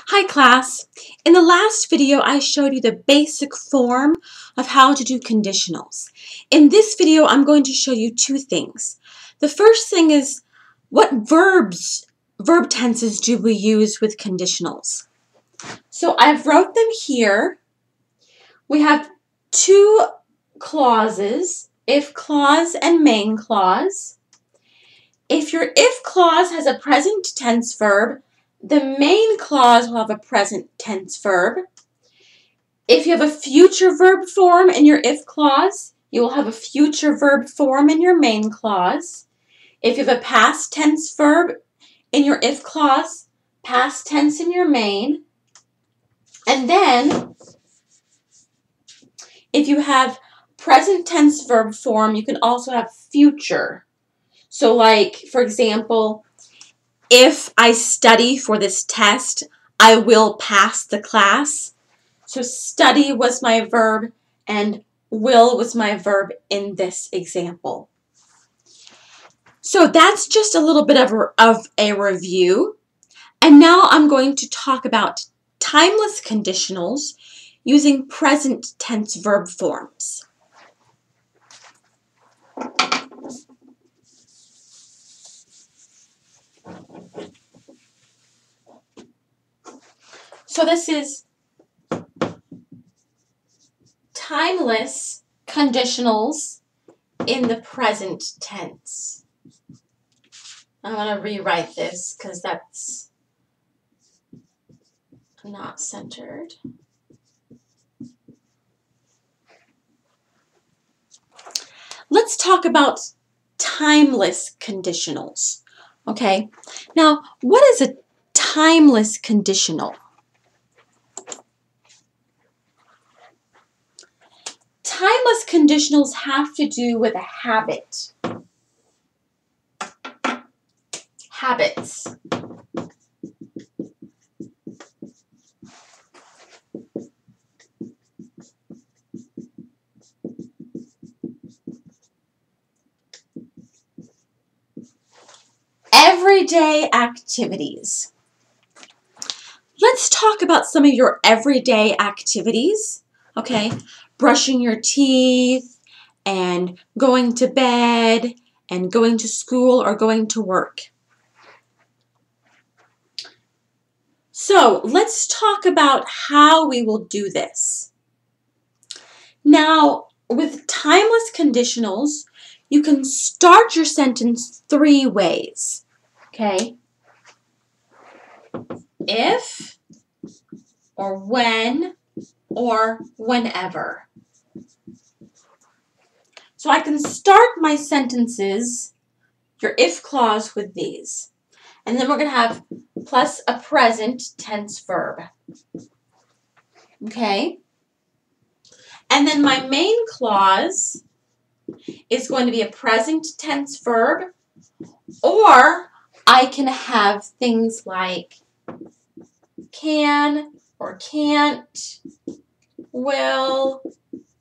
Hi class. In the last video I showed you the basic form of how to do conditionals. In this video I'm going to show you two things. The first thing is what verb tenses do we use with conditionals? So I've wrote them here. We have two clauses, if clause and main clause. If your if clause has a present tense verb, the main clause will have a present tense verb. If you have a future verb form in your if clause, you will have a future verb form in your main clause. If you have a past tense verb in your if clause, past tense in your main. And then, if you have present tense verb form, you can also have future. So like, for example, if I study for this test, I will pass the class. So study was my verb and will was my verb in this example. So that's just a little bit of a review. And now I'm going to talk about timeless conditionals using present tense verb forms. So this is timeless conditionals in the present tense. I'm going to rewrite this because that's not centered. Let's talk about timeless conditionals. Okay, now what is a timeless conditional? Timeless conditionals have to do with a habit. Habits. Everyday activities. Let's talk about some of your everyday activities. Okay, brushing your teeth and going to bed and going to school or going to work. So let's talk about how we will do this. Now, with timeless conditionals, you can start your sentence three ways. Okay? If, or when, or whenever. So I can start my sentences, your if clause, with these. And then we're going to have plus a present tense verb. Okay? And then my main clause is going to be a present tense verb, or I can have things like can or can't, will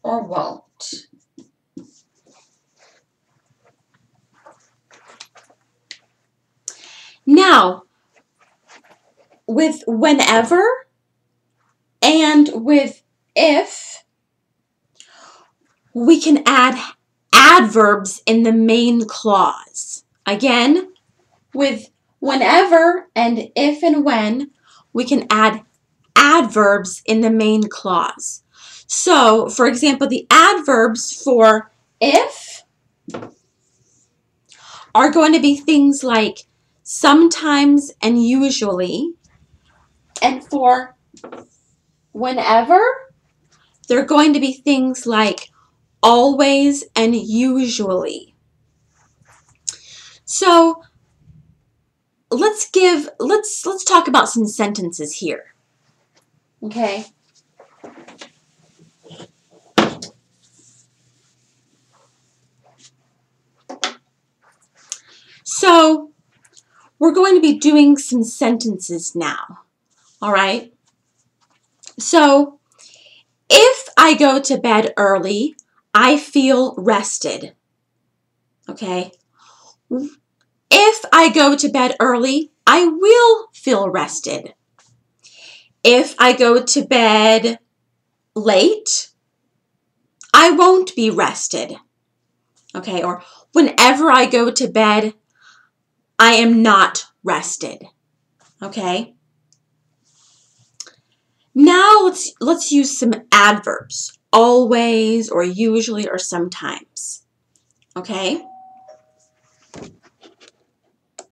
or won't. Now, with whenever and with if, we can add adverbs in the main clause. Again, with whenever and if and when, we can add adverbs in the main clause. So, for example, the adverbs for if are going to be things like sometimes and usually. And for whenever, they're going to be things like always and usually. So let's talk about some sentences here. Okay? So we're going to be doing some sentences now. All right? So if I go to bed early, I feel rested. Okay? If I go to bed early, I will feel rested. If I go to bed late, I won't be rested. Okay, or whenever I go to bed, I am not rested. Okay? Now let's use some adverbs. Always or usually or sometimes. Okay?